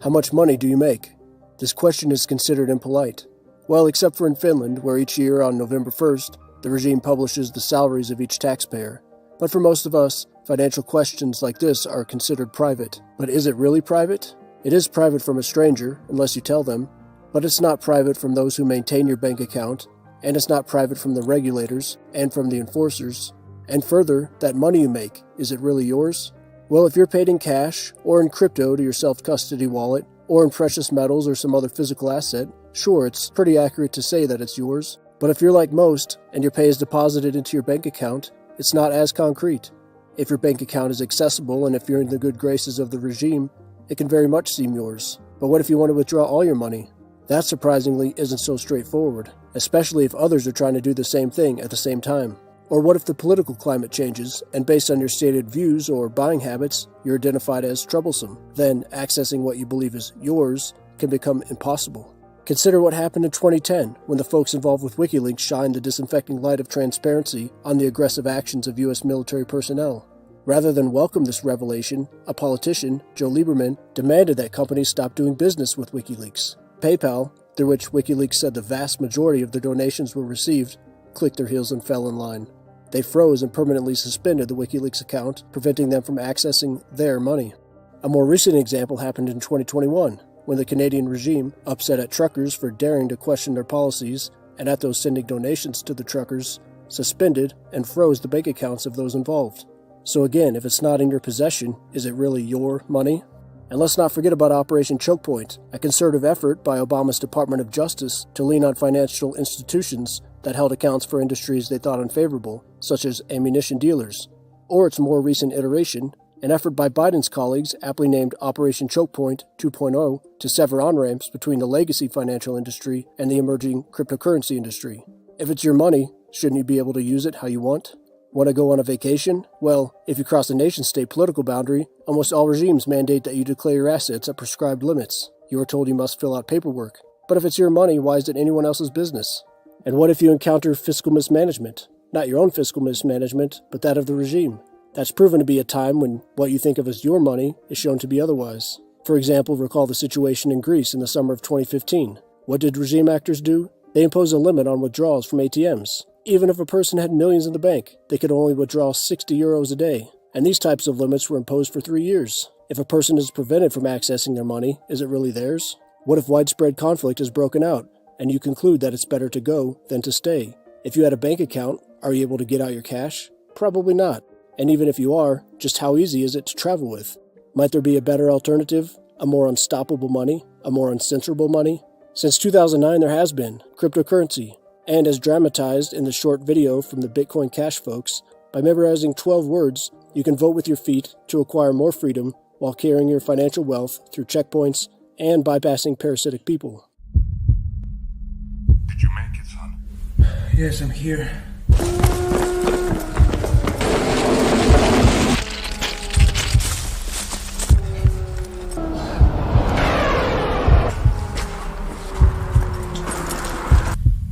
How much money do you make? This question is considered impolite. Well, except for in Finland, where each year on November 1st, the regime publishes the salaries of each taxpayer. But for most of us, financial questions like this are considered private. But is it really private? It is private from a stranger, unless you tell them. But it's not private from those who maintain your bank account, and it's not private from the regulators and from the enforcers. And further, that money you make, is it really yours? Well, if you're paid in cash, or in crypto to your self-custody wallet, or in precious metals or some other physical asset, sure, it's pretty accurate to say that it's yours. But if you're like most, and your pay is deposited into your bank account, it's not as concrete. If your bank account is accessible and if you're in the good graces of the regime, it can very much seem yours. But what if you want to withdraw all your money? That surprisingly isn't so straightforward, especially if others are trying to do the same thing at the same time. Or what if the political climate changes, and based on your stated views or buying habits, you're identified as troublesome? Then accessing what you believe is yours can become impossible. Consider what happened in 2010 when the folks involved with WikiLeaks shined the disinfecting light of transparency on the aggressive actions of U.S. military personnel. Rather than welcome this revelation, a politician, Joe Lieberman, demanded that companies stop doing business with WikiLeaks. PayPal, through which WikiLeaks said the vast majority of their donations were received, clicked their heels and fell in line. They froze and permanently suspended the WikiLeaks account, preventing them from accessing their money. A more recent example happened in 2021, when the Canadian regime, upset at truckers for daring to question their policies, and at those sending donations to the truckers, suspended and froze the bank accounts of those involved. So again, if it's not in your possession, is it really your money? And let's not forget about Operation Choke Point, a concerted effort by Obama's Department of Justice to lean on financial institutions that held accounts for industries they thought unfavorable, such as ammunition dealers. Or its more recent iteration, an effort by Biden's colleagues aptly named Operation Choke Point 2.0 to sever on-ramps between the legacy financial industry and the emerging cryptocurrency industry. If it's your money, shouldn't you be able to use it how you want? Want to go on a vacation? Well, if you cross a nation-state political boundary, almost all regimes mandate that you declare your assets at prescribed limits. You are told you must fill out paperwork. But if it's your money, why is it anyone else's business? And what if you encounter fiscal mismanagement? Not your own fiscal mismanagement, but that of the regime. That's proven to be a time when what you think of as your money is shown to be otherwise. For example, recall the situation in Greece in the summer of 2015. What did regime actors do? They imposed a limit on withdrawals from ATMs. Even if a person had millions in the bank, they could only withdraw 60 euros a day. And these types of limits were imposed for 3 years. If a person is prevented from accessing their money, is it really theirs? What if widespread conflict is broken out, and you conclude that it's better to go than to stay? If you had a bank account, are you able to get out your cash? Probably not. And even if you are, just how easy is it to travel with? Might there be a better alternative? A more unstoppable money? A more uncensorable money? Since 2009 there has been cryptocurrency. And as dramatized in the short video from the Bitcoin Cash folks, by memorizing 12 words, you can vote with your feet to acquire more freedom while carrying your financial wealth through checkpoints and bypassing parasitic people. Did you make it, son? Yes, I'm here.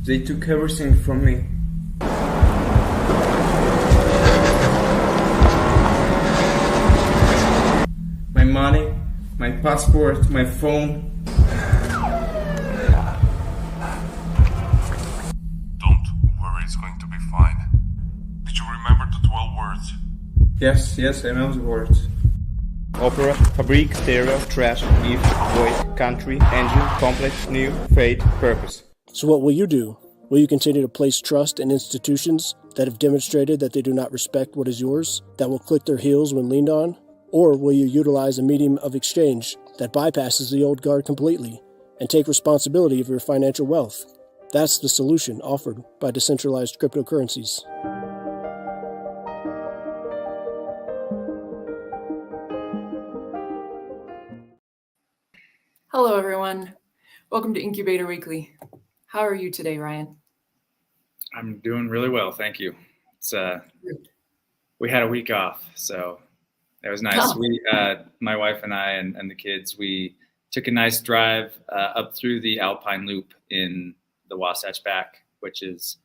They took everything from me. My money, my passport, my phone. Don't worry, it's going to be fine. Did you remember the 12 words? Yes, I know the words. Opera, fabric, stereo, trash, if, void, country, engine, complex, new, fate, purpose. So what will you do? Will you continue to place trust in institutions that have demonstrated that they do not respect what is yours, that will click their heels when leaned on? Or will you utilize a medium of exchange that bypasses the old guard completely and take responsibility of your financial wealth? That's the solution offered by decentralized cryptocurrencies. Hello, everyone. Welcome to Incubator Weekly. How are you today, Ryan? I'm doing really well, thank you. It's we had a week off, so it was nice. Oh. We, my wife and I and the kids, we took a nice drive up through the Alpine Loop in the Wasatch Back, which is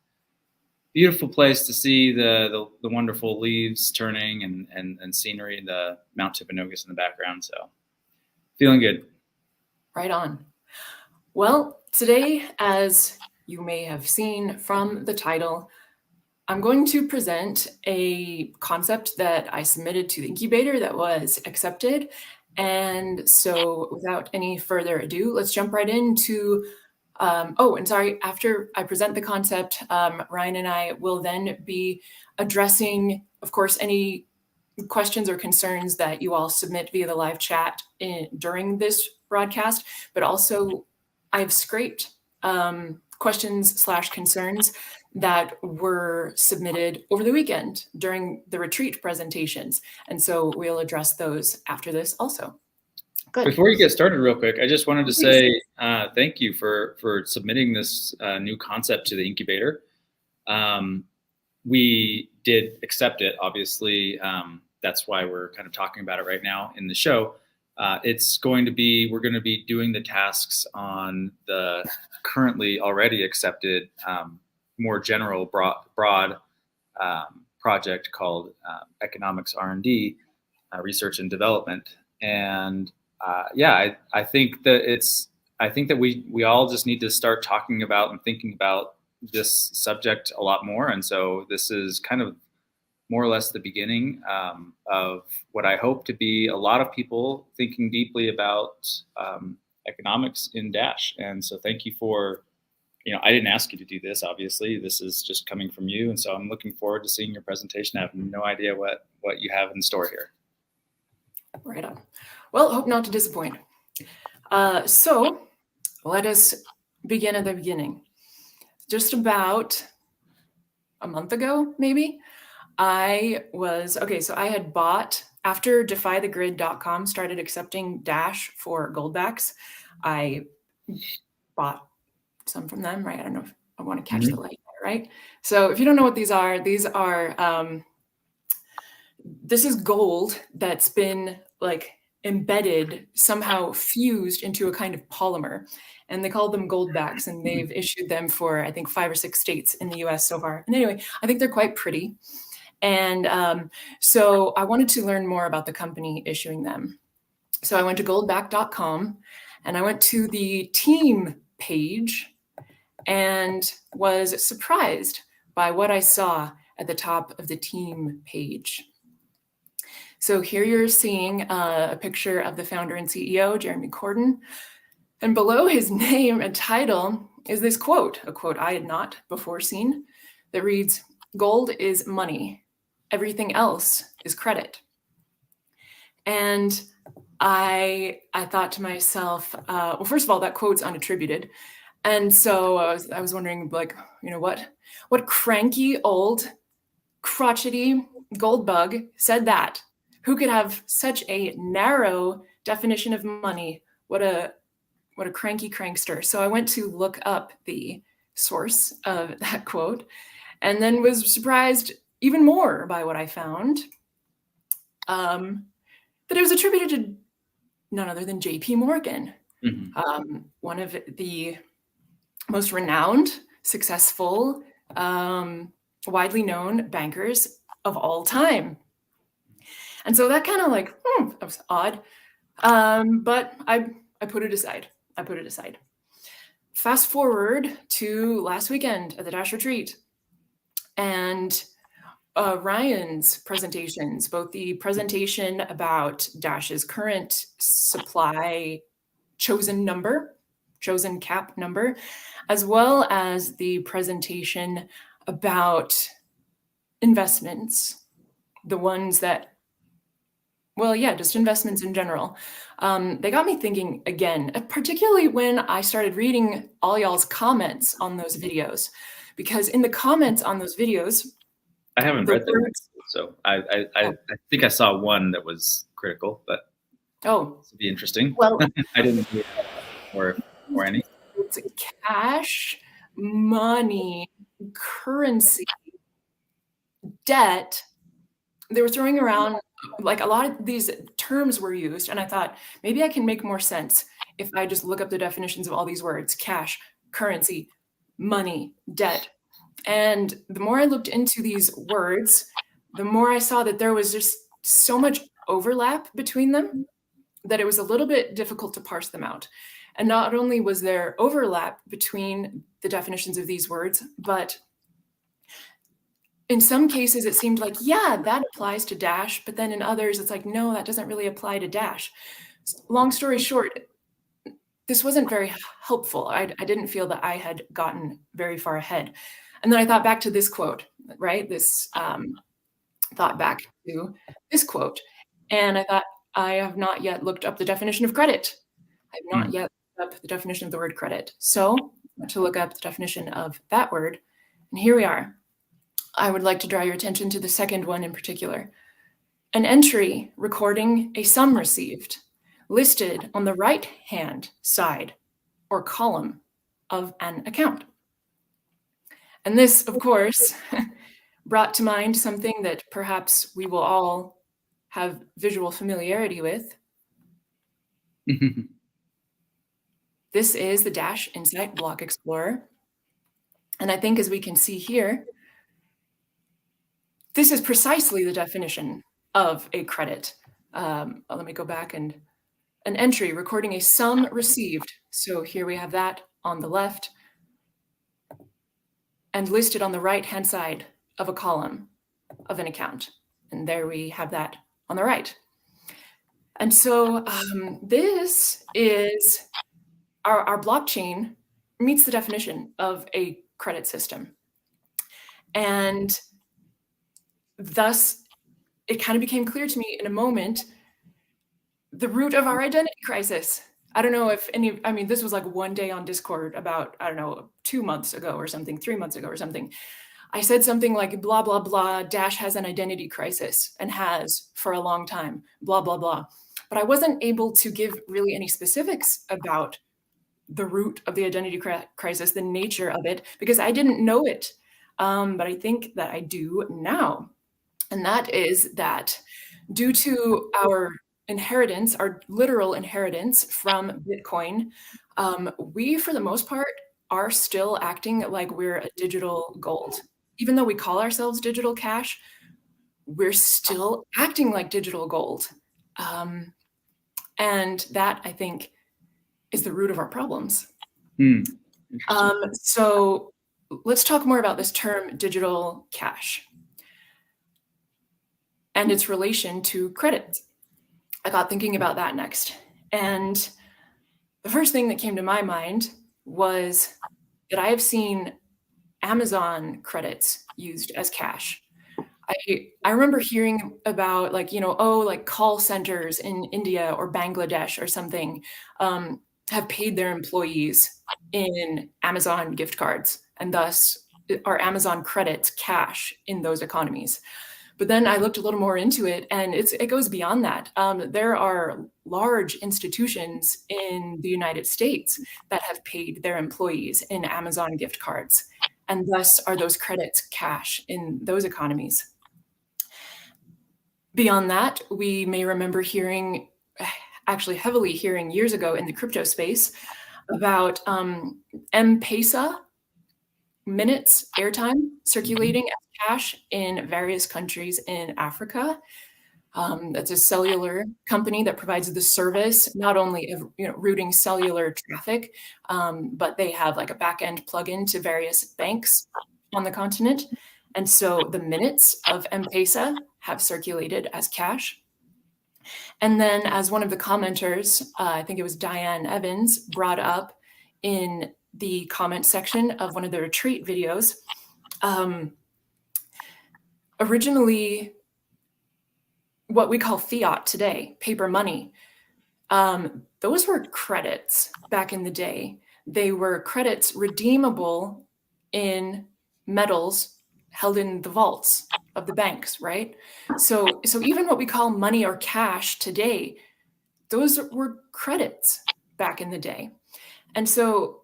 a beautiful place to see the wonderful leaves turning and scenery, the Mount Timpanogos in the background. So feeling good. Right on. Well, today, as you may have seen from the title, I'm going to present a concept that I submitted to the incubator that was accepted. And so without any further ado, let's jump right into, and sorry, after I present the concept, Ryan and I will then be addressing, of course, any questions or concerns that you all submit via the live chat during this broadcast, but also I've scraped questions/concerns that were submitted over the weekend during the retreat presentations. And so we'll address those after this also. Good. Before you get started real quick, I just wanted to say thank you for submitting this new concept to the incubator. We did accept it, obviously. That's why we're kind of talking about it right now in the show. We're going to be doing the tasks on the currently already accepted, more general, broad project called Economics R&D, Research and Development. And I think that we all just need to start talking about and thinking about this subject a lot more. And so this is kind of more or less the beginning of what I hope to be a lot of people thinking deeply about economics in Dash. And so thank you for, I didn't ask you to do this, obviously. This is just coming from you. And so I'm looking forward to seeing your presentation. I have no idea what you have in store here. Right on. Well, hope not to disappoint. So let us begin at the beginning. Just about a month ago, maybe, so I had bought, after defythegrid.com started accepting Dash for goldbacks, I bought some from them, right? I don't know if I want to catch the light there, right? So if you don't know what these are, this is gold that's been like embedded, somehow fused into a kind of polymer. And they call them goldbacks, and they've issued them for, I think, 5 or 6 states in the US so far. And anyway, I think they're quite pretty. And so I wanted to learn more about the company issuing them. So I went to goldback.com and I went to the team page and was surprised by what I saw at the top of the team page. So here you're seeing a picture of the founder and CEO, Jeremy Corden. And below his name and title is this quote, a quote I had not before seen, that reads, "Gold is money. Everything else is credit." And I thought to myself, well, first of all, that quote's unattributed. And so I was wondering, like, what cranky old crotchety gold bug said that? Who could have such a narrow definition of money? What a cranky crankster. So I went to look up the source of that quote and then was surprised even more by what I found, that it was attributed to none other than J.P. Morgan, one of the most renowned, successful, widely known bankers of all time. And so that kind of that was odd, but I put it aside. Fast forward to last weekend at the Dash Retreat, and Ryan's presentations, both the presentation about Dash's current supply chosen cap number, as well as the presentation about investments, the ones that, just investments in general. They got me thinking again, particularly when I started reading all y'all's comments on those videos, because in the comments on those videos, I haven't read them, so I think I saw one that was critical, but this would be interesting. Well, I didn't hear or any. It's cash, money, currency, debt. They were throwing around, like, a lot of these terms were used, and I thought maybe I can make more sense if I just look up the definitions of all these words: cash, currency, money, debt. And the more I looked into these words, the more I saw that there was just so much overlap between them that it was a little bit difficult to parse them out. And not only was there overlap between the definitions of these words, but in some cases it seemed like, yeah, that applies to dash, but then in others it's like, no, that doesn't really apply to dash. Long story short, this wasn't very helpful. I didn't feel that I had gotten very far ahead. And then I thought back to this quote, right? Thought back to this quote. And I thought, I have not yet looked up the definition of credit. I have not yet looked up the definition of the word credit. So I went to look up the definition of that word. And here we are. I would like to draw your attention to the second one in particular. An entry recording a sum received, listed on the right-hand side or column of an account. And this, of course, brought to mind something that perhaps we will all have visual familiarity with. This is the Dash Insight Block Explorer. And I think as we can see here, this is precisely the definition of a credit. Let me go back and an entry recording a sum received. So here we have that on the left and listed on the right-hand side of a column of an account. And there we have that on the right. And so this is our blockchain meets the definition of a credit system. And thus, it kind of became clear to me in a moment the root of our identity crisis. I don't know if this was like one day on Discord about, 2 months ago or something, 3 months ago or something. I said something like, blah, blah, blah, Dash has an identity crisis and has for a long time, blah, blah, blah. But I wasn't able to give really any specifics about the root of the identity crisis, the nature of it, because I didn't know it. But I think that I do now. And that is that due to our inheritance, our literal inheritance from Bitcoin, we, for the most part, are still acting like we're a digital gold. Even though we call ourselves digital cash, we're still acting like digital gold. And that, I think, is the root of our problems. So let's talk more about this term digital cash and its relation to credit. I got thinking about that next. And the first thing that came to my mind was that I have seen Amazon credits used as cash. I remember hearing about call centers in India or Bangladesh or something have paid their employees in Amazon gift cards, and thus are Amazon credits cash in those economies. But then I looked a little more into it, and it goes beyond that. There are large institutions in the United States that have paid their employees in Amazon gift cards, and thus are those credits cash in those economies. Beyond that, we may remember heavily hearing years ago in the crypto space about M-Pesa minutes airtime circulating as cash in various countries in Africa. That's a cellular company that provides the service not only of routing cellular traffic, but they have like a back-end plugin to various banks on the continent. And so the minutes of M-Pesa have circulated as cash. And then as one of the commenters, I think it was Diane Evans, brought up in the comment section of one of the retreat videos, originally what we call fiat today, paper money, those were credits back in the day. They were credits redeemable in metals held in the vaults of the banks, right? So even what we call money or cash today, those were credits back in the day. And so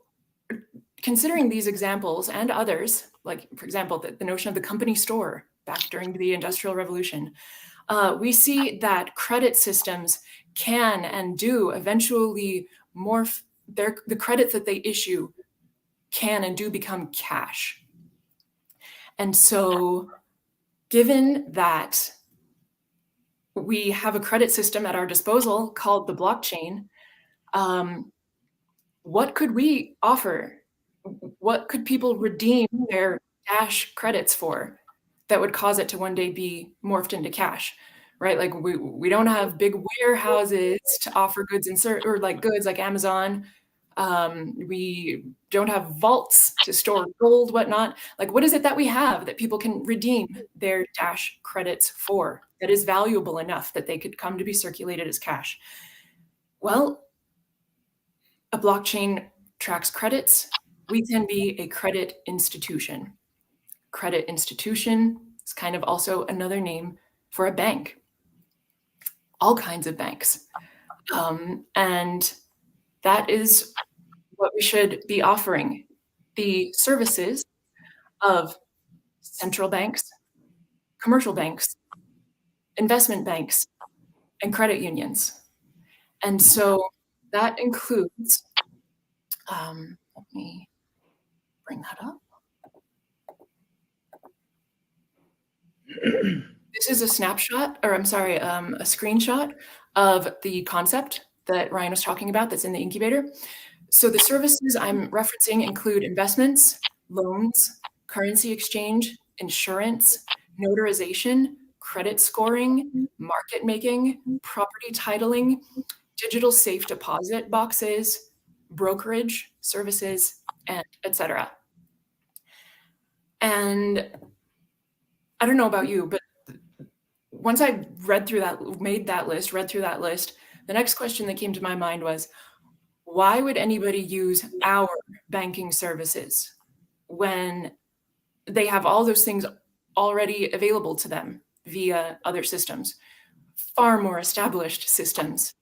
considering these examples and others, like for example, the notion of the company store back during the Industrial Revolution, we see that credit systems can and do eventually morph the credits that they issue can and do become cash. And so given that we have a credit system at our disposal called the blockchain, what could we offer? What could people redeem their Dash credits for that would cause it to one day be morphed into cash, right? Like we don't have big warehouses to offer goods goods like Amazon. We don't have vaults to store gold, whatnot. Like, what is it that we have that people can redeem their Dash credits for that is valuable enough that they could come to be circulated as cash? Well, a blockchain tracks credits. We can be a credit institution. Credit institution is kind of also another name for a bank. All kinds of banks. And that is what we should be offering, the services of central banks, commercial banks, investment banks, and credit unions. And so that includes, let me bring that up. This is a snapshot, or I'm sorry, a screenshot of the concept that Ryan was talking about that's in the incubator. So the services I'm referencing include investments, loans, currency exchange, insurance, notarization, credit scoring, market making, property titling, digital safe deposit boxes, brokerage services, and etc. And I don't know about you, but once I read through that list, the next question that came to my mind was, why would anybody use our banking services when they have all those things already available to them via other systems? Far more established systems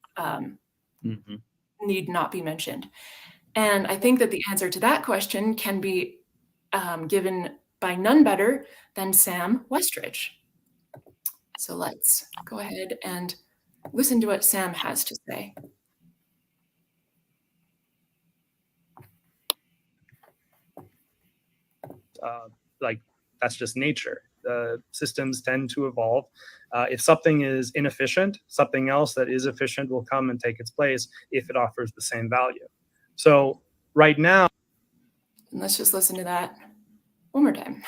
need not be mentioned. And I think that the answer to that question can be given by none better than Sam Westridge. So let's go ahead and listen to what Sam has to say. That's just nature. Systems tend to evolve. If something is inefficient, something else that is efficient will come and take its place if it offers the same value. So right now, and let's just listen to that one more time.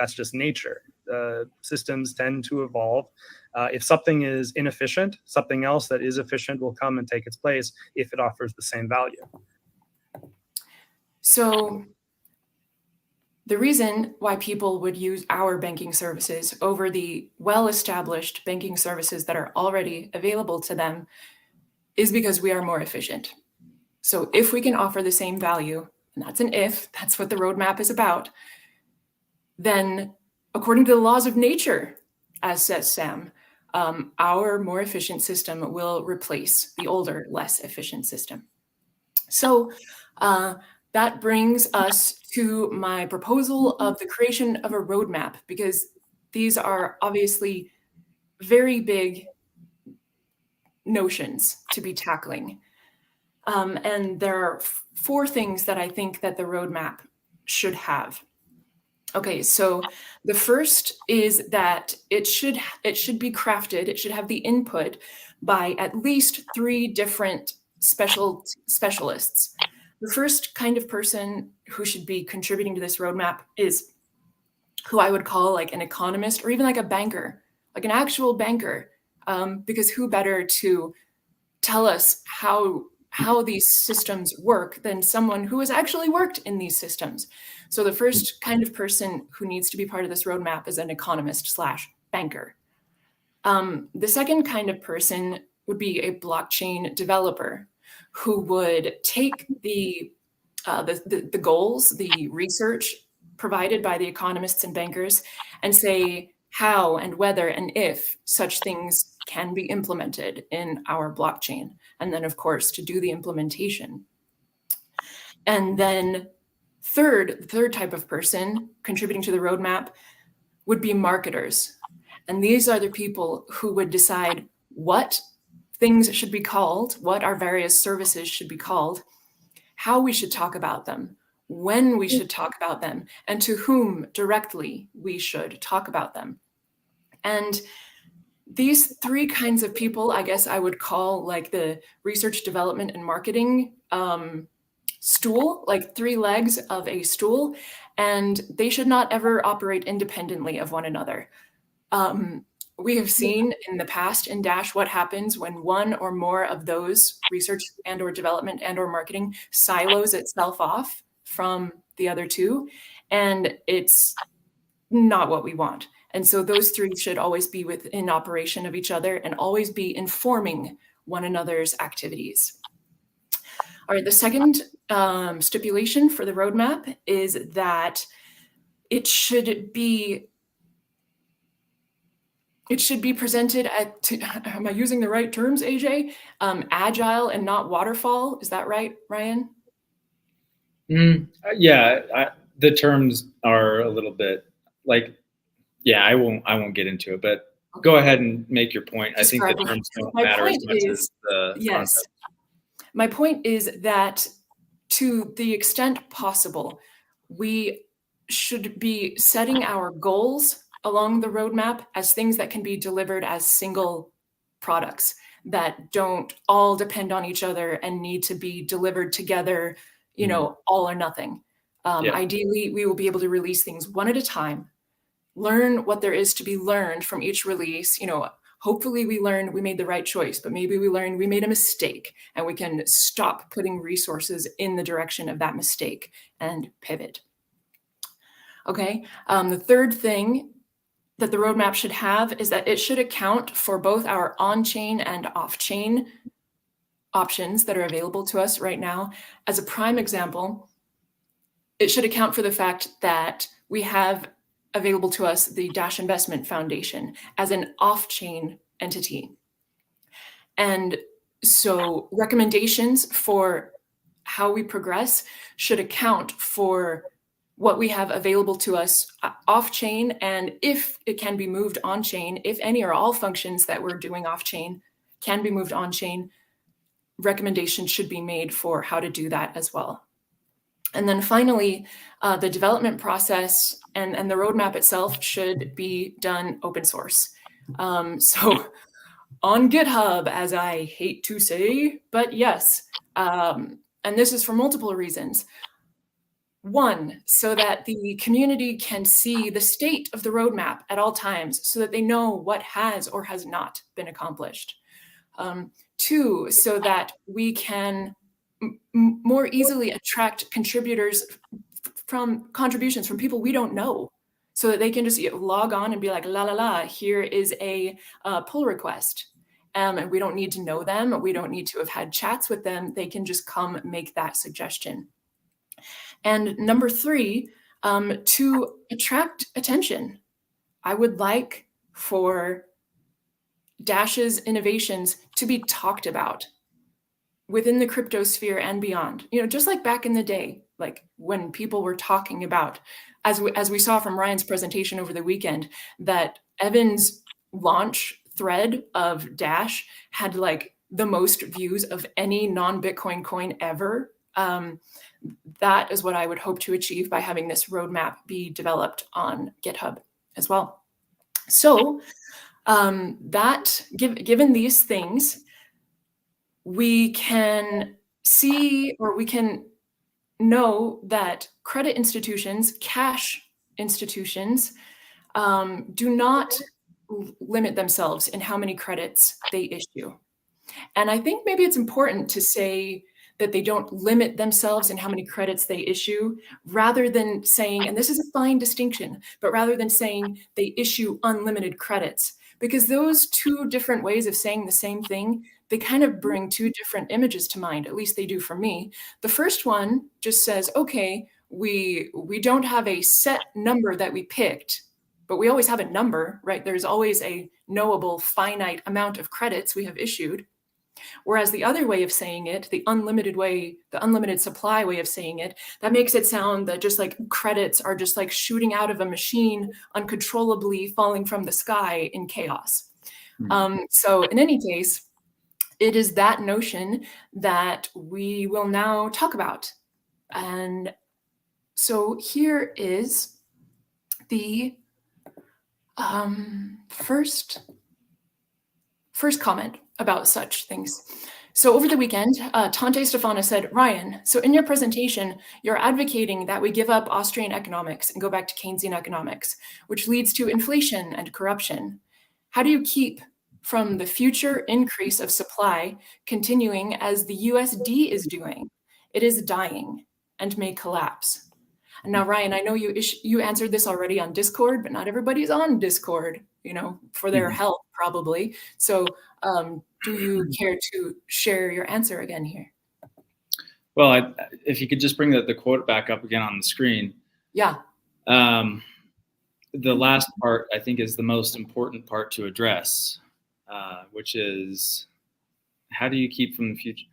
That's just nature. Systems tend to evolve. If something is inefficient, something else that is efficient will come and take its place if it offers the same value. So the reason why people would use our banking services over the well-established banking services that are already available to them is because we are more efficient. So if we can offer the same value, and that's an if, that's what the roadmap is about, then according to the laws of nature, as says Sam, our more efficient system will replace the older, less efficient system. So that brings us to my proposal of the creation of a roadmap, because these are obviously very big notions to be tackling. And there are 4 things that I think that the roadmap should have. Okay, so the first is that it should be crafted, it should have the input by at least 3 different specialists. The first kind of person who should be contributing to this roadmap is who I would call like an economist, or even like a banker, like an actual banker, because who better to tell us how these systems work than someone who has actually worked in these systems. So the first kind of person who needs to be part of this roadmap is an economist/banker. The second kind of person would be a blockchain developer who would take the goals, the research provided by the economists and bankers, and say how and whether and if such things can be implemented in our blockchain. And then, of course, to do the implementation. And then the third type of person contributing to the roadmap would be marketers. And these are the people who would decide what things should be called, what our various services should be called, how we should talk about them, when we should talk about them, and to whom directly we should talk about them. And these three kinds of people, I guess I would call like the research, development, and marketing stool, like three legs of a stool, and they should not ever operate independently of one another. We have seen in the past in Dash what happens when one or more of those research and or development and or marketing silos itself off from the other two, and it's not what we want. And so those three should always be within operation of each other and always be informing one another's activities. All right, the second stipulation for the roadmap is that it should be presented at, am I using the right terms, AJ? Agile and not waterfall. Is that right, Ryan? Yeah, the terms are a little bit like, yeah, I won't get into it, but go ahead and make your point. I think the terms don't matter as much as the concept. My point is that to the extent possible, we should be setting our goals along the roadmap as things that can be delivered as single products that don't all depend on each other and need to be delivered together, you know, all or nothing. Ideally, we will be able to release things one at a time, learn what there is to be learned from each release. You know, hopefully we learn we made the right choice, but maybe we learned we made a mistake and we can stop putting resources in the direction of that mistake and pivot. Okay, the third thing that the roadmap should have is that it should account for both our on-chain and off-chain options that are available to us right now. As a prime example, it should account for the fact that we have available to us the Dash Investment Foundation as an off-chain entity. And so recommendations for how we progress should account for what we have available to us off-chain, and if it can be moved on-chain, if any or all functions that we're doing off-chain can be moved on-chain, recommendations should be made for how to do that as well. And then finally, the development process and the roadmap itself should be done open source. So on GitHub, as I hate to say, but yes, and this is for multiple reasons. One, so that the community can see the state of the roadmap at all times so that they know what has or has not been accomplished. Two, so that we can more easily attract contributors from contributions from people we don't know, so that they can just log on and be like, la la la, here is a pull request. And we don't need to know them. We don't need to have had chats with them. They can just come make that suggestion. And number three, to attract attention. I would like for Dash's innovations to be talked about within the crypto sphere and beyond. You know, just like back in the day, like when people were talking about, as we saw from Ryan's presentation over the weekend, that Evan's launch thread of Dash had like the most views of any non-Bitcoin coin ever. That is what I would hope to achieve by having this roadmap be developed on GitHub as well. So given these things, we can see, or we can know that credit institutions, cash institutions, do not limit themselves in how many credits they issue. And I think maybe it's important to say that they don't limit themselves in how many credits they issue, rather than saying, and this is a fine distinction, but rather than saying they issue unlimited credits, because those two different ways of saying the same thing, they kind of bring two different images to mind, at least they do for me. The first one just says, okay, we don't have a set number that we picked, but we always have a number, right? There's always a knowable finite amount of credits we have issued. Whereas the other way of saying it, the unlimited way, the unlimited supply way of saying it, that makes it sound that just like credits are just like shooting out of a machine uncontrollably falling from the sky in chaos. So in any case, it is that notion that we will now talk about. And so here is the first first comment about such things. So over the weekend, Tante Stefana said, Ryan, so in your presentation, you're advocating that we give up Austrian economics and go back to Keynesian economics, which leads to inflation and corruption. How do you keep from the future increase of supply continuing as the USD is doing? It is dying and may collapse. And now, Ryan, I know you answered this already on Discord, but not everybody's on Discord, for their health, probably. So do you care to share your answer again here? Well, if you could just bring the quote back up again on the screen. Yeah. The last part, I think, is the most important part to address, which is, how do you keep from the future?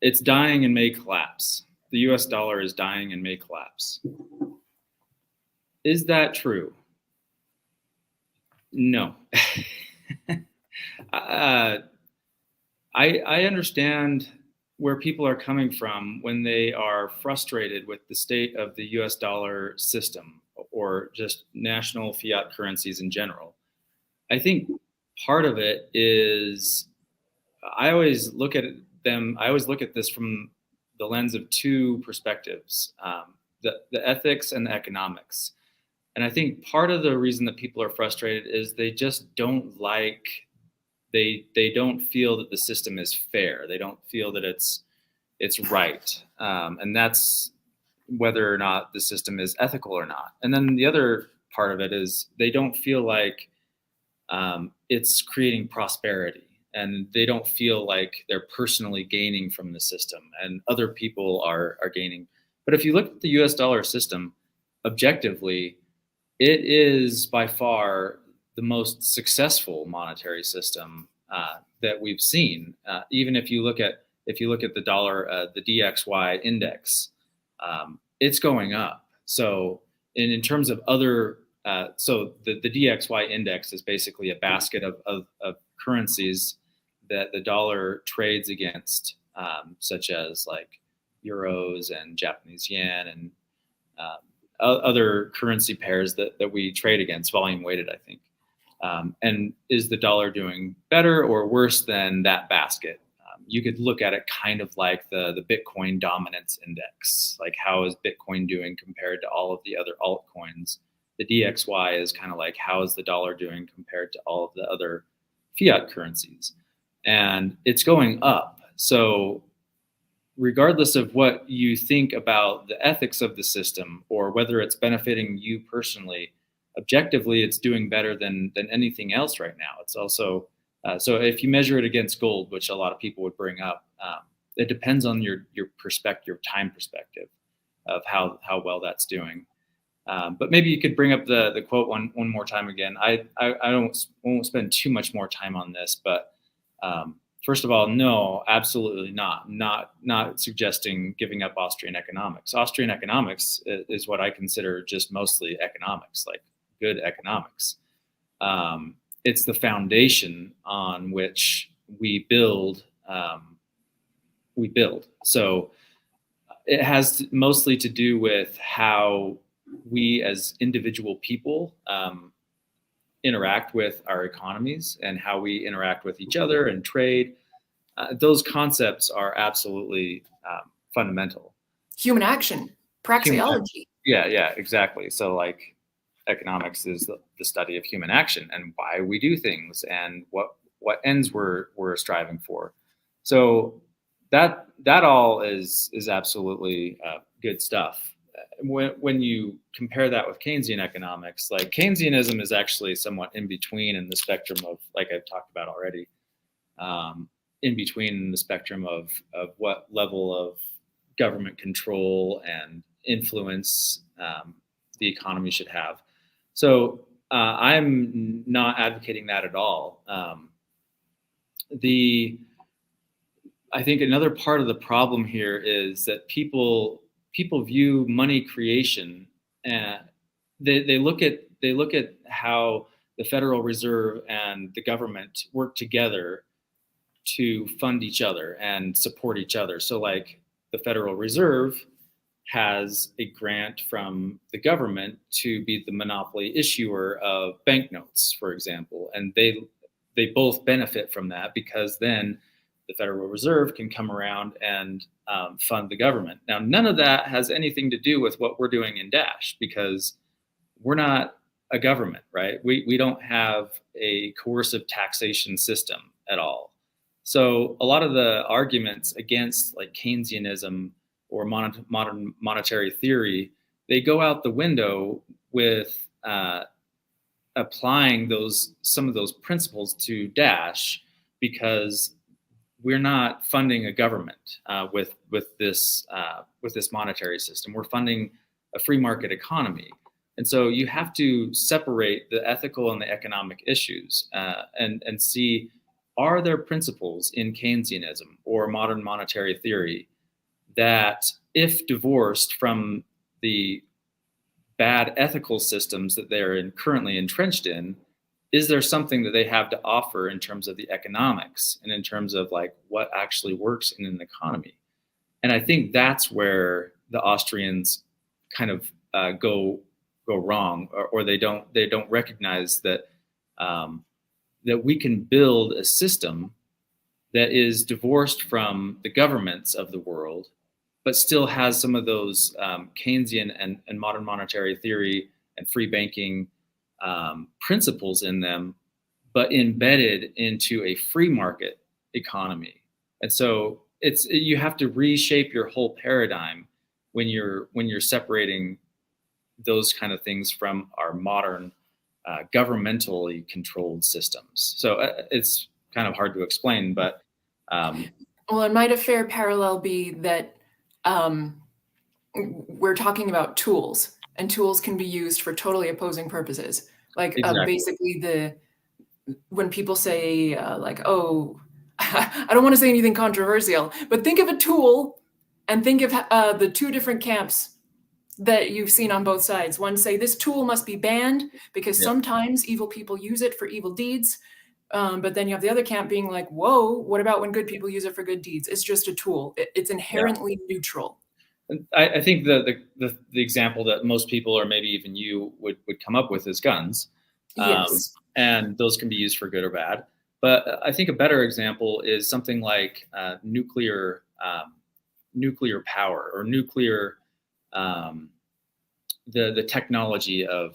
It's dying and may collapse. The US dollar is dying and may collapse. Is that true? No. I understand where people are coming from when they are frustrated with the state of the US dollar system or just national fiat currencies in general. I think part of it is, I always look at this from the lens of two perspectives, the ethics and the economics. And I think part of the reason that people are frustrated is they just don't they don't feel that the system is fair. They don't feel that it's right. And that's whether or not the system is ethical or not. And then the other part of it is they don't feel like it's creating prosperity, and they don't feel like they're personally gaining from the system and other people are gaining. But if you look at the US dollar system objectively, it is by far the most successful monetary system that we've seen. Even if you look at the dollar, the DXY index, it's going up. So in terms of other, so the DXY index is basically a basket of currencies that the dollar trades against, such as like euros and Japanese yen and other currency pairs that we trade against, volume weighted, I think. And is the dollar doing better or worse than that basket? You could look at it kind of like the Bitcoin dominance index, like how is Bitcoin doing compared to all of the other altcoins? The DXY is kind of like how is the dollar doing compared to all of the other fiat currencies? And it's going up. So regardless of what you think about the ethics of the system or whether it's benefiting you personally, objectively, it's doing better than anything else right now. It's also, so if you measure it against gold, which a lot of people would bring up, it depends on your perspective, your time perspective of how well that's doing. But maybe you could bring up the quote one more time again. I won't spend too much more time on this, but first of all, no, absolutely not. Not suggesting giving up Austrian economics. Austrian economics is what I consider just mostly economics, like good economics. It's the foundation on which we build. So it has mostly to do with how we as individual people interact with our economies and how we interact with each other and trade. Those concepts are absolutely fundamental. Human action, praxeology. Yeah, exactly. So like economics is the study of human action and why we do things and what ends we're striving for. So that all is absolutely good stuff. When you compare that with Keynesian economics, like Keynesianism is actually somewhat in between in the spectrum of, like I've talked about already, in between the spectrum of what level of government control and influence the economy should have. So I'm not advocating that at all. I think another part of the problem here is that people view money creation and they look at how the Federal Reserve and the government work together to fund each other and support each other. So like the Federal Reserve has a grant from the government to be the monopoly issuer of banknotes, for example, and they both benefit from that, because then the Federal Reserve can come around and fund the government. Now, none of that has anything to do with what we're doing in Dash, because we're not a government, right? We don't have a coercive taxation system at all. So a lot of the arguments against like Keynesianism or modern monetary theory, they go out the window with applying some of those principles to Dash, because we're not funding a government with this monetary system. We're funding a free market economy, and so you have to separate the ethical and the economic issues and see, are there principles in Keynesianism or modern monetary theory that, if divorced from the bad ethical systems that they're currently entrenched in, is there something that they have to offer in terms of the economics and in terms of like what actually works in an economy? And I think that's where the Austrians kind of go wrong, or they don't recognize that that we can build a system that is divorced from the governments of the world, but still has some of those Keynesian and modern monetary theory and free banking principles in them, but embedded into a free market economy. And so you have to reshape your whole paradigm when you're separating those kind of things from our modern governmentally controlled systems. So it's kind of hard to explain, but well, and might a fair parallel be that we're talking about tools, and tools can be used for totally opposing purposes. Like exactly. Basically, when people say like, oh, I don't want to say anything controversial, but think of a tool and think of the two different camps that you've seen on both sides. One say this tool must be banned because sometimes evil people use it for evil deeds. But then you have the other camp being like, whoa, what about when good people use it for good deeds? It's just a tool. It's inherently neutral. I think the example that most people, or maybe even you, would come up with is guns. Yes. And those can be used for good or bad. But I think a better example is something like nuclear power, or nuclear, the technology of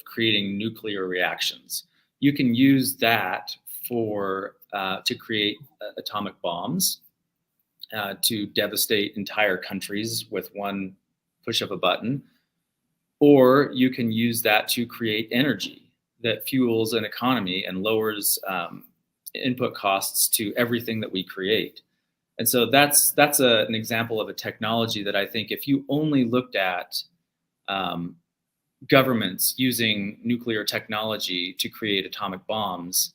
creating nuclear reactions. You can use that to create atomic bombs, to devastate entire countries with one push of a button, or you can use that to create energy that fuels an economy and lowers input costs to everything that we create. And so that's an example of a technology that I think, if you only looked at governments using nuclear technology to create atomic bombs,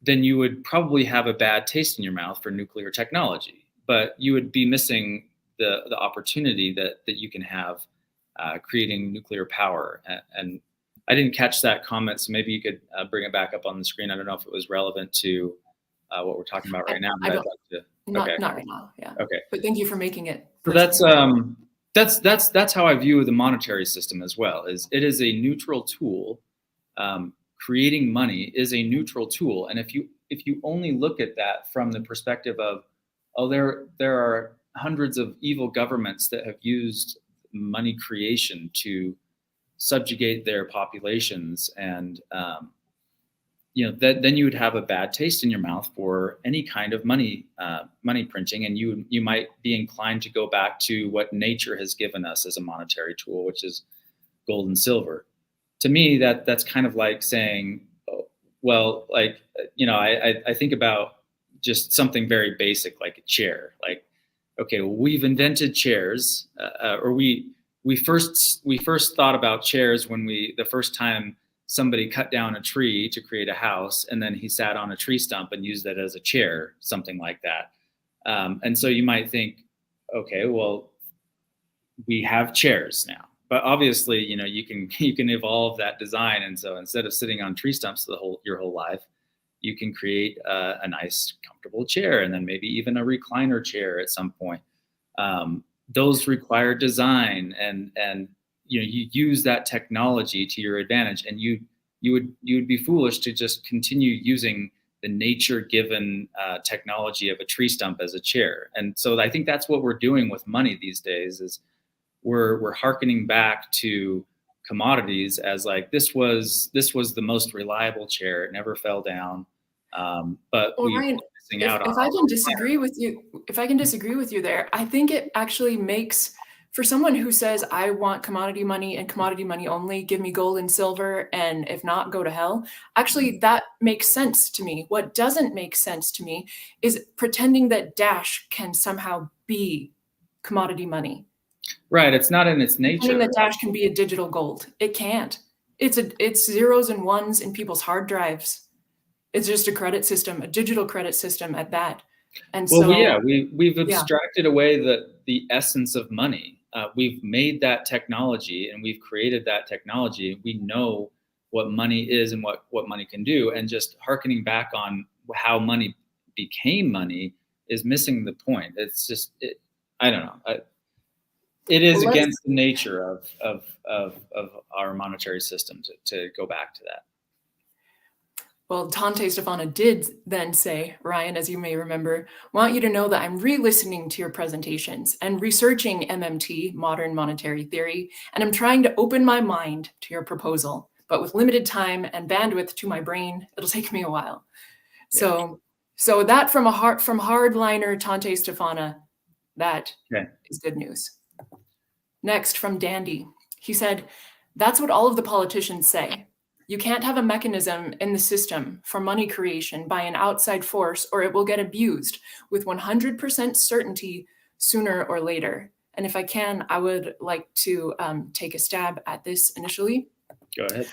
then you would probably have a bad taste in your mouth for nuclear technology. But you would be missing the opportunity that you can have creating nuclear power. And I didn't catch that comment, so maybe you could bring it back up on the screen. I don't know if it was relevant to what we're talking about right now. Not right now. Yeah. Okay. But thank you for making it. So that's how I view the monetary system as well. It is a neutral tool. Creating money is a neutral tool, and if you only look at that from the perspective of, oh, there are hundreds of evil governments that have used money creation to subjugate their populations, and then you would have a bad taste in your mouth for any kind of money printing, and you might be inclined to go back to what nature has given us as a monetary tool, which is gold and silver. To me, that's kind of like saying, oh, well, like, I think about just something very basic like a chair. Like, okay, well, we've invented chairs, or we first thought about chairs when the first time somebody cut down a tree to create a house, and then he sat on a tree stump and used it as a chair, something like that. And so you might think, okay, well, we have chairs now, but obviously, you can evolve that design. And so instead of sitting on tree stumps your whole life, you can create a nice, comfortable chair, and then maybe even a recliner chair at some point. Those require design, and you use that technology to your advantage, and you you would be foolish to just continue using the nature-given technology of a tree stump as a chair. And so I think that's what we're doing with money these days, is we're hearkening back to commodities as like, this was the most reliable chair. It never fell down. But Well, Ryan, if I can disagree with you there, I think it actually makes, for someone who says, I want commodity money and commodity money only, give me gold and silver, and if not, go to hell. Actually, that makes sense to me. What doesn't make sense to me is pretending that Dash can somehow be commodity money. Right, it's not in its nature. Pretending that Dash can be a digital gold. It can't. It's zeros and ones in people's hard drives. It's just a credit system, a digital credit system at that. And we've abstracted away the essence of money. We've made that technology, and we've created that technology. We know what money is and what money can do, and just hearkening back on how money became money is missing the point. It's just, I don't know. It is against the nature of our monetary system to go back to that. Well, Tante Stefana did then say, Ryan, as you may remember, want you to know that I'm re-listening to your presentations and researching MMT, modern monetary theory, and I'm trying to open my mind to your proposal. But with limited time and bandwidth to my brain, it'll take me a while. So that from hardliner Tante Stefana, that is good news. Next, from Dandy, he said, that's what all of the politicians say. You can't have a mechanism in the system for money creation by an outside force, or it will get abused with 100% certainty sooner or later. And if I can, I would like to take a stab at this initially. Go ahead.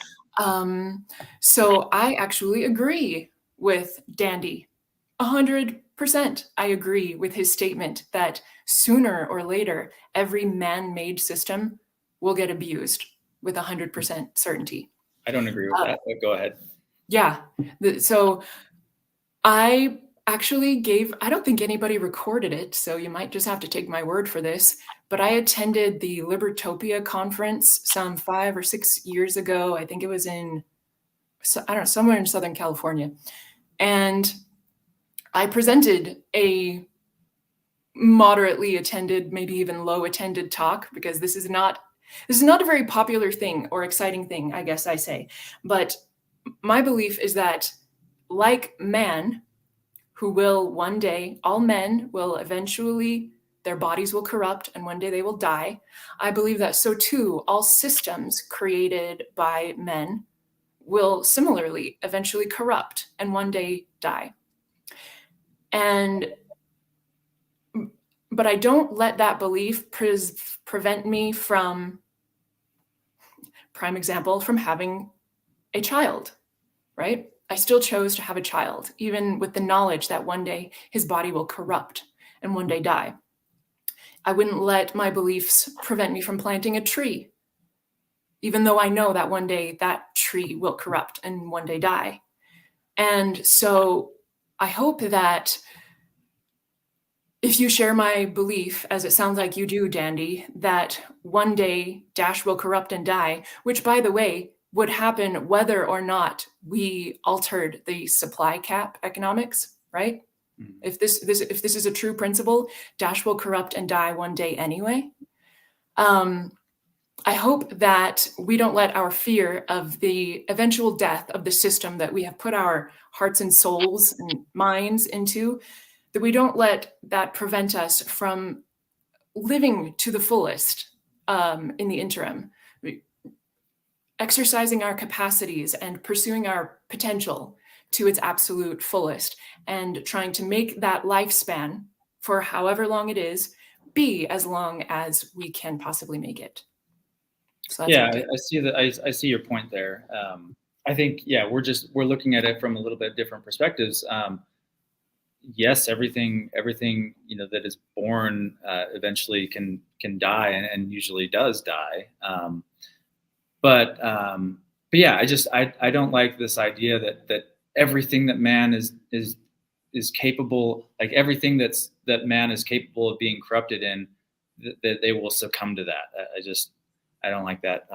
So I actually agree with Dandy. 100%. I agree with his statement that sooner or later, every man-made system will get abused with 100% certainty. I don't agree with that, but go ahead. Yeah. So I actually I don't think anybody recorded it, so you might just have to take my word for this, but I attended the Libertopia conference some 5 or 6 years ago. I think it was somewhere in Southern California. And I presented a moderately attended, maybe even low attended talk, because this is not a very popular thing or exciting thing, I guess I say. But my belief is that, like man, who will one day, all men will eventually, their bodies will corrupt and one day they will die. I believe that so too, all systems created by men will similarly eventually corrupt and one day die. But I don't let that belief prevent me from, prime example, from having a child, right? I still chose to have a child, even with the knowledge that one day his body will corrupt and one day die. I wouldn't let my beliefs prevent me from planting a tree, even though I know that one day that tree will corrupt and one day die. And so I hope that if you share my belief, as it sounds like you do, Dandy, that one day Dash will corrupt and die, which, by the way, would happen whether or not we altered the supply cap economics, right? Mm-hmm. If this is a true principle, Dash will corrupt and die one day anyway. I hope that we don't let our fear of the eventual death of the system that we have put our hearts and souls and minds into, that we don't let that prevent us from living to the fullest in the interim, exercising our capacities and pursuing our potential to its absolute fullest, and trying to make that lifespan, for however long it is, be as long as we can possibly make it. So that's I see your point there. I think, we're looking at it from a little bit different perspectives. Yes, everything that is born eventually can die and usually does die. But yeah, I don't like this idea that everything that man is capable, like everything that man is capable of being corrupted in, that they will succumb to that. I don't like that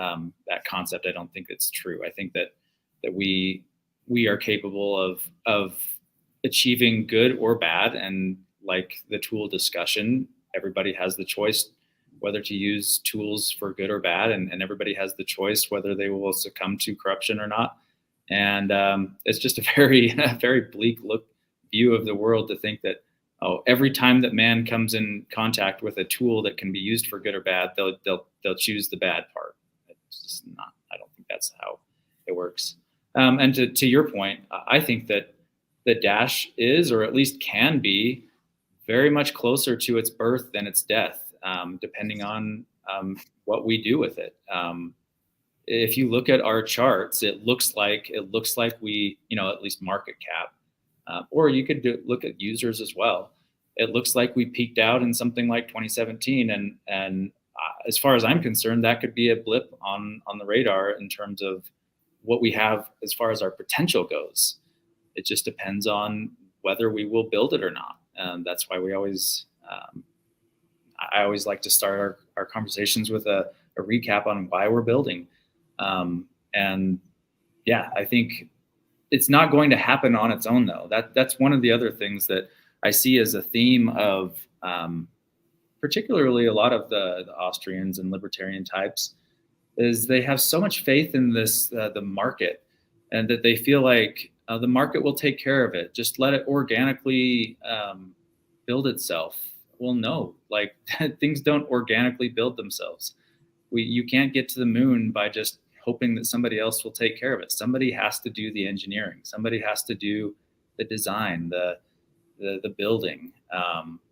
that concept. I don't think it's true. I think that that we are capable of achieving good or bad. And like the tool discussion, everybody has the choice whether to use tools for good or bad, and everybody has the choice whether they will succumb to corruption or not. And it's just a very bleak view of the world to think that, oh, every time that man comes in contact with a tool that can be used for good or bad, they'll choose the bad part. It's just not. I don't think that's how it works. And to your point, I think that Dash is, or at least can be, very much closer to its birth than its death, depending on what we do with it. If you look at our charts, it looks like we, at least market cap, or you could look at users as well. It looks like we peaked out in something like 2017, and as far as I'm concerned, that could be a blip on the radar in terms of what we have as far as our potential goes. It just depends on whether we will build it or not. That's why we always, I always like to start our conversations with a recap on why we're building. And yeah, I think it's not going to happen on its own, though. That's one of the other things that I see as a theme of particularly a lot of the Austrians and libertarian types, is they have so much faith in this, the market, and that they feel like the market will take care of it. Just let it organically build itself. Well, no, like things don't organically build themselves. You can't get to the moon by just hoping that somebody else will take care of it. Somebody has to do the engineering. Somebody has to do the design, the building.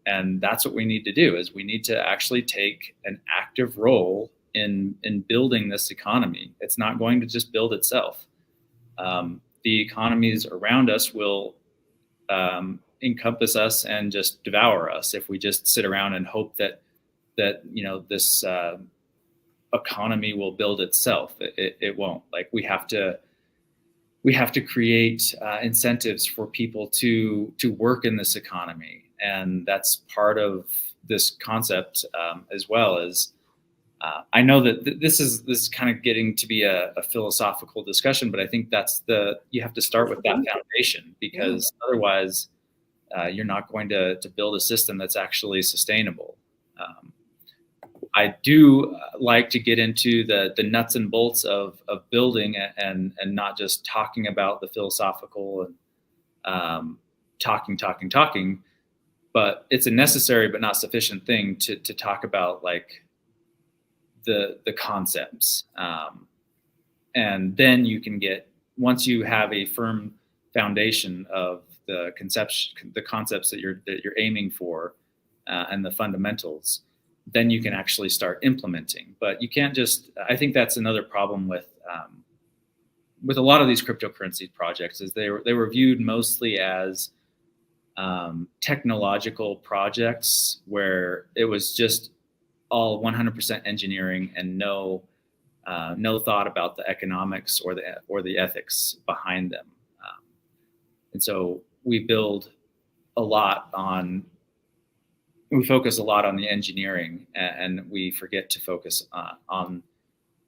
And that's what we need to do, is we need to actually take an active role in building this economy. It's not going to just build itself. The economies around us will encompass us and just devour us if we just sit around and hope that this economy will build itself. It won't. Like we have to create incentives for people to work in this economy, and that's part of this concept as well. As I know that this is kind of getting to be a philosophical discussion, but I think you have to start with that foundation, because otherwise you're not going to build a system that's actually sustainable. I do like to get into the nuts and bolts of building and not just talking about the philosophical and talking, but it's a necessary but not sufficient thing to talk about like the concepts. And then you can once you have a firm foundation of the concepts that you're aiming for, and the fundamentals, then you can actually start implementing. But you can't just, I think that's another problem with a lot of these cryptocurrency projects, is they were viewed mostly as technological projects where it was just all 100% engineering and no thought about the economics or the ethics behind them. And so we focus a lot on the engineering, and we forget to focus on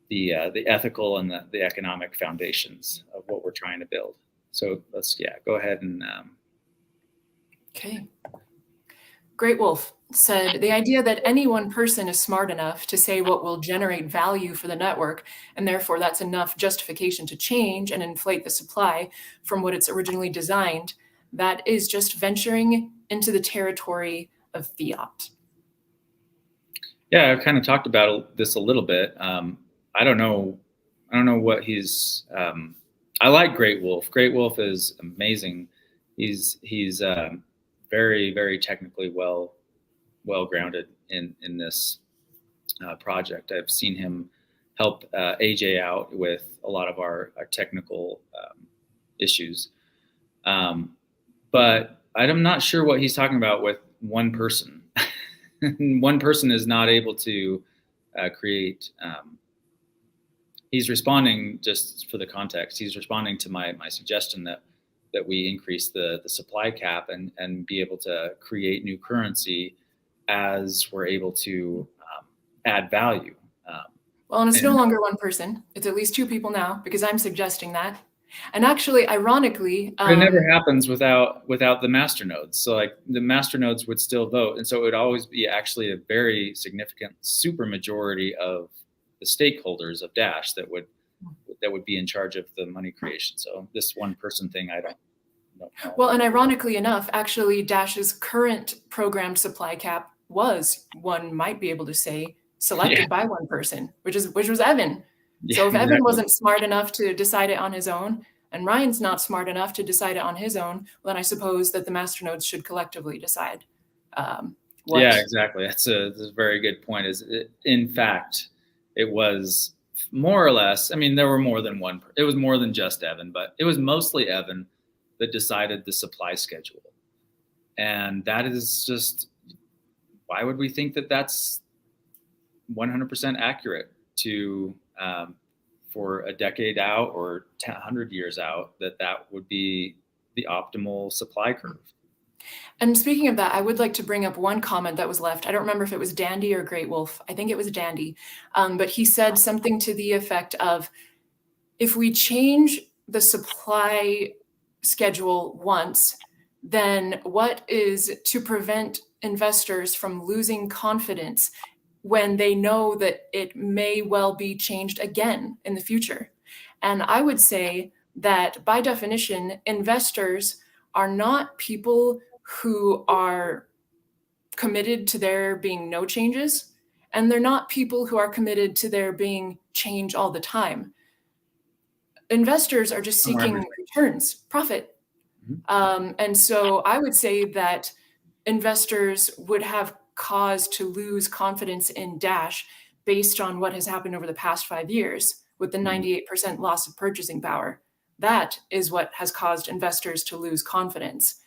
the ethical and the economic foundations of what we're trying to build. So let's go ahead and. Okay. Great Wolf said, the idea that any one person is smart enough to say what will generate value for the network, and therefore that's enough justification to change and inflate the supply from what it's originally designed, that is just venturing into the territory of fiat. Yeah, I've kind of talked about this a little bit. I don't know what he's. I like Great Wolf. Great Wolf is amazing. He's very, very technically well grounded in this project. I've seen him help AJ out with a lot of our technical issues, but I'm not sure what he's talking about with one person. One person is not able to create. He's responding, just for the context, he's responding to my suggestion that we increase the supply cap and be able to create new currency as we're able to add value. Well, and it's no longer one person. It's at least two people now, because I'm suggesting that. And actually, ironically, But it never happens without the masternodes. So like the masternodes would still vote, and so it would always be actually a very significant supermajority of the stakeholders of Dash that would be in charge of the money creation. So this one person thing, I don't know. Well, and ironically enough, actually, Dash's current programmed supply cap was, one might be able to say, selected by one person, which was Evan. Yeah, so if exactly. Evan wasn't smart enough to decide it on his own, and Ryan's not smart enough to decide it on his own, well, then I suppose that the masternodes should collectively decide. Yeah, exactly. That's a very good point. In fact, it was more or less, I mean, there were more than one. It was more than just Evan, but it was mostly Evan that decided the supply schedule. And that is just, why would we think that that's 100% accurate to for a decade out or 100 years out, that would be the optimal supply curve? And speaking of that, I would like to bring up one comment that was left. I don't remember if it was Dandy or Great Wolf. I think it was Dandy. But he said something to the effect of, if we change the supply schedule once, then what is to prevent investors from losing confidence when they know that it may well be changed again in the future? And I would say that by definition, investors are not people who are committed to there being no changes, and they're not people who are committed to there being change all the time. Investors are just seeking returns, profit. And so I would say that investors would have cause to lose confidence in Dash based on what has happened over the past 5 years with the 98% loss of purchasing power. That is what has caused investors to lose confidence.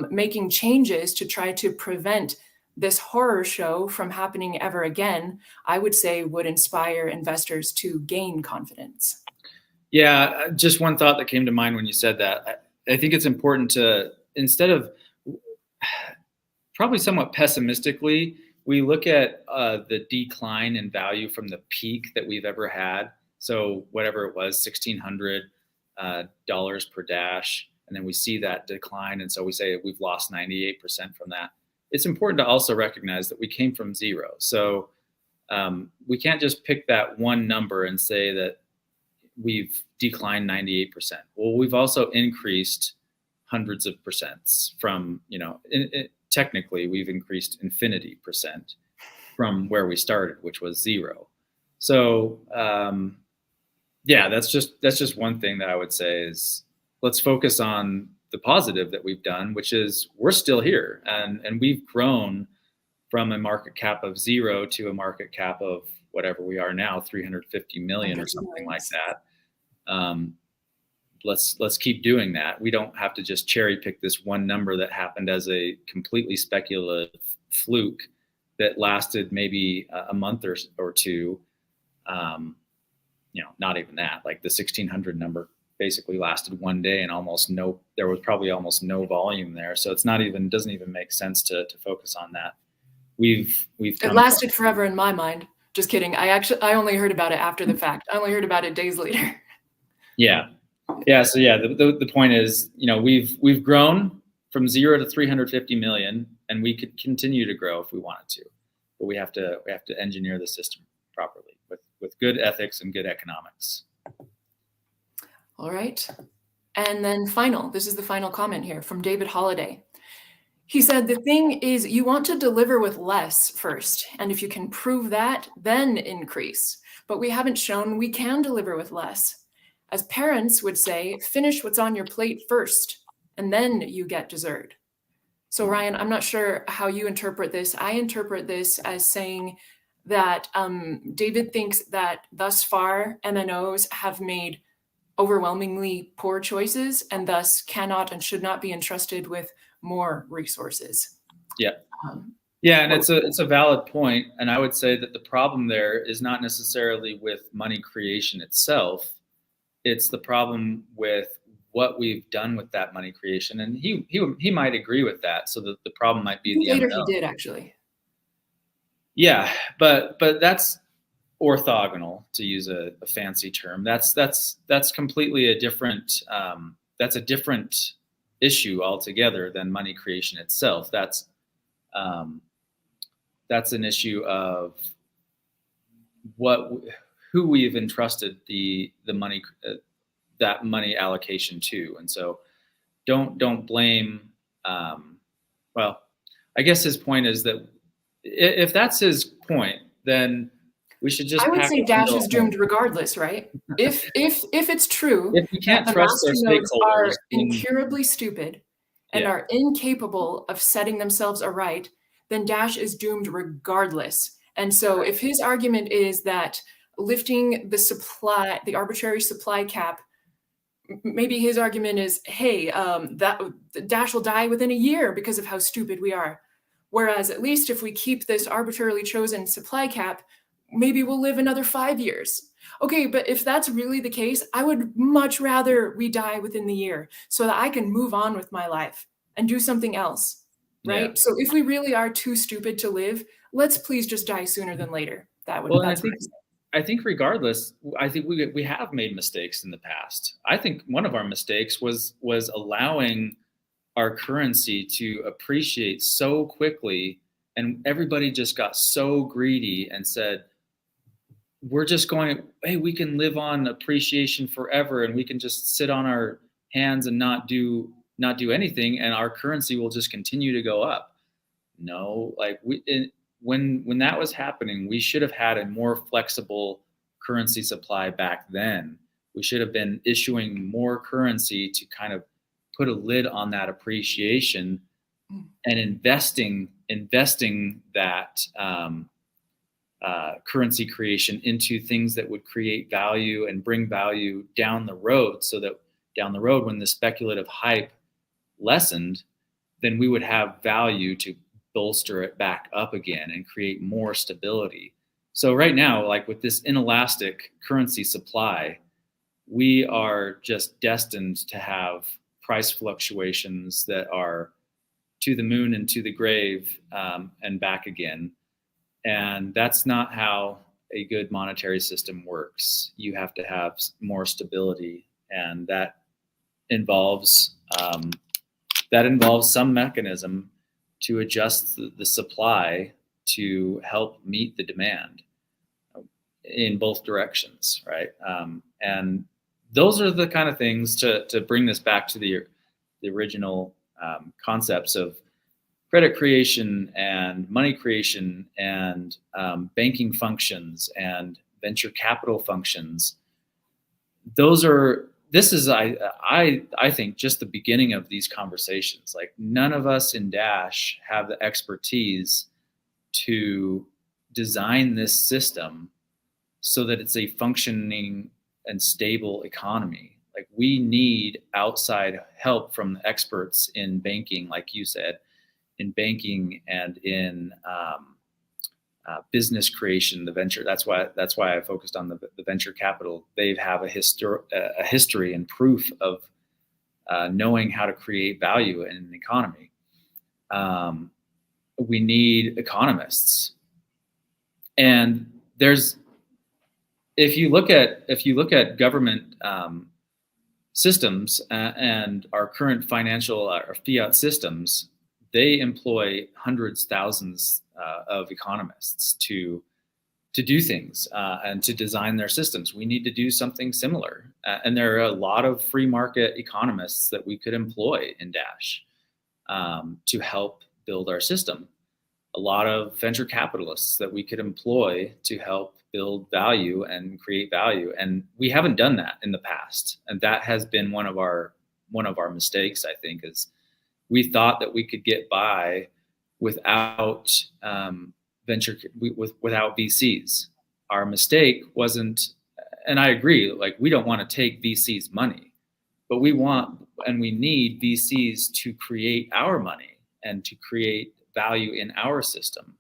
Making changes to try to prevent this horror show from happening ever again, I would say would inspire investors to gain confidence. Yeah, just one thought that came to mind when you said that. I think it's important to, instead of probably somewhat pessimistically, we look at the decline in value from the peak that we've ever had. So whatever it was, $1,600 per Dash. And then we see that decline. And so we say we've lost 98% from that. It's important to also recognize that we came from zero. So we can't just pick that one number and say that we've declined 98%. Well, we've also increased hundreds of percents from, technically we've increased infinity percent from where we started, which was zero. So yeah, that's just one thing that I would say is, let's focus on the positive that we've done, which is we're still here, and we've grown from a market cap of zero to a market cap of whatever we are now, 350 million or something like that. Let's keep doing that. We don't have to just cherry pick this one number that happened as a completely speculative fluke that lasted maybe a month or two. Not even that. Like the 1,600 number basically lasted one day, and there was probably almost no volume there. So doesn't even make sense to focus on that. It lasted forever in my mind. Just kidding. I only heard about it after the fact. I only heard about it days later. Yeah. So yeah, the point is, we've grown from 0 to 350 million, and we could continue to grow if we wanted to, but we have to engineer the system properly with good ethics and good economics. All right. And then this is the final comment here from David Holiday. He said, the thing is, you want to deliver with less first. And if you can prove that, then increase. But we haven't shown we can deliver with less. As parents would say, finish what's on your plate first, and then you get dessert. So Ryan, I'm not sure how you interpret this. I interpret this as saying that David thinks that thus far MNOs have made overwhelmingly poor choices and thus cannot and should not be entrusted with more resources. Yeah. And it's a valid point. And I would say that the problem there is not necessarily with money creation itself. It's the problem with what we've done with that money creation. And he might agree with that. So that the problem might be the later MNO. He did actually. Yeah, but that's orthogonal, to use a fancy term. That's completely a different that's a different issue altogether than money creation itself. That's an issue of who we've entrusted the money that money allocation to, and so don't blame. Well, I guess his point is that if that's his point, then we should just. I would say Dash is doomed regardless, right? If it's true if we can't that the trust our masternodes are stakeholders, incurably stupid and Yeah. are incapable of setting themselves aright, then Dash is doomed regardless. And so if his argument is that lifting the arbitrary supply cap, maybe his argument is, hey, that Dash will die within a year because of how stupid we are. Whereas at least if we keep this arbitrarily chosen supply cap, maybe we'll live another 5 years. Okay, but if that's really the case, I would much rather we die within the year so that I can move on with my life and do something else, right? Yeah. So if we really are too stupid to live, let's please just die sooner than later. I think regardless, I think we have made mistakes in the past. I think one of our mistakes was allowing our currency to appreciate so quickly, and everybody just got so greedy and said, we're just going, hey, we can live on appreciation forever, and we can just sit on our hands and not do anything, and our currency will just continue to go up. No, like when that was happening, we should have had a more flexible currency supply back then. We should have been issuing more currency to kind of put a lid on that appreciation and investing that currency creation into things that would create value and bring value down the road, so that down the road, when the speculative hype lessened, then we would have value to bolster it back up again and create more stability. So right now, like with this inelastic currency supply, we are just destined to have price fluctuations that are to the moon and to the grave, and back again. And that's not how a good monetary system works. You have to have more stability, and that involves some mechanism to adjust the supply to help meet the demand in both directions, right? And those are the kind of things to bring this back to the original concepts of credit creation and money creation and banking functions and venture capital functions. This is I think just the beginning of these conversations. Like, none of us in Dash have the expertise to design this system so that it's a functioning and stable economy. Like, we need outside help from the experts in banking, like you said, in banking and in business creation, the venture. That's why I focused on the venture capital. They have a history and proof of knowing how to create value in an economy. We need economists, and if you look at government systems and our current financial or fiat systems, they employ hundreds, thousands of economists to do things and to design their systems. We need to do something similar. And there are a lot of free market economists that we could employ in Dash to help build our system. A lot of venture capitalists that we could employ to help build value and create value. And we haven't done that in the past. And that has been one of our mistakes, I think, is we thought that we could get by without without VCs. Our mistake wasn't, and I agree, like, we don't want to take VCs' money, but we want and we need VCs to create our money and to create value in our system.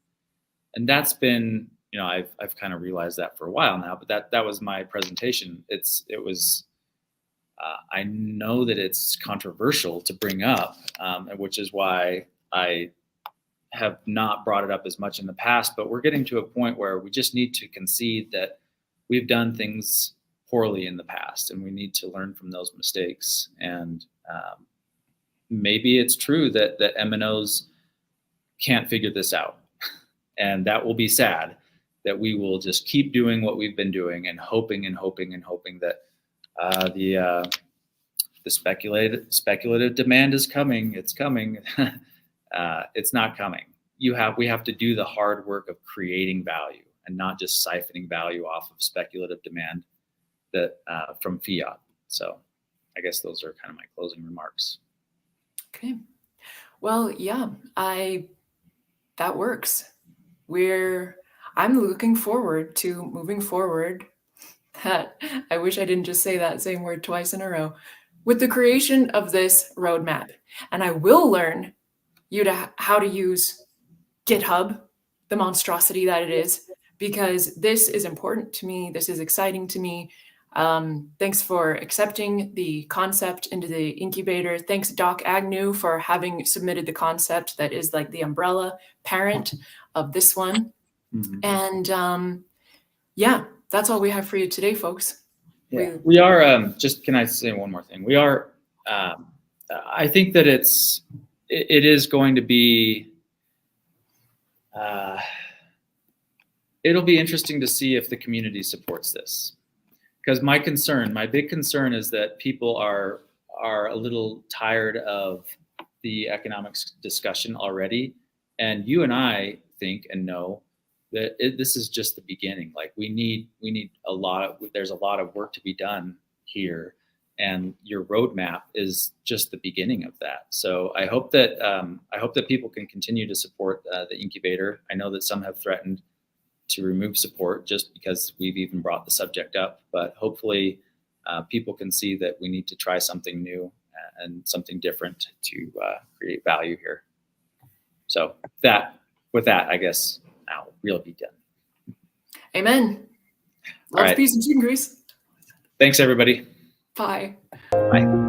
And that's been, I've kind of realized that for a while now, but that was my presentation. I know that it's controversial to bring up, which is why I have not brought it up as much in the past, but we're getting to a point where we just need to concede that we've done things poorly in the past, and we need to learn from those mistakes. And maybe it's true that MNOs can't figure this out, and that will be sad. That we will just keep doing what we've been doing and hoping that the speculative demand is coming. It's coming. It's not coming. We have to do the hard work of creating value and not just siphoning value off of speculative demand that from fiat. So I guess those are kind of my closing remarks. Okay. Well, yeah, that works. I'm looking forward to moving forward. I wish I didn't just say that same word twice in a row, with the creation of this roadmap. And I will learn how to use GitHub, the monstrosity that it is, because this is important to me. This is exciting to me. Thanks for accepting the concept into the incubator. Thanks, Doc Agnew, for having submitted the concept that is like the umbrella parent of this one. Mm-hmm. And yeah, that's all we have for you today, folks. Yeah. We are, can I say one more thing? We are, I think that it is going to be, it'll be interesting to see if the community supports this. Because my big concern is that people are a little tired of the economics discussion already. And you and I think and know that this is just the beginning. Like we need there's a lot of work to be done here. And your roadmap is just the beginning of that. So I hope that people can continue to support the incubator. I know that some have threatened to remove support just because we've even brought the subject up, but hopefully people can see that we need to try something new and something different to create value here. So with that, I guess I'll really be done. Amen. Love, peace, and chicken grease. Thanks, everybody. Bye. Bye.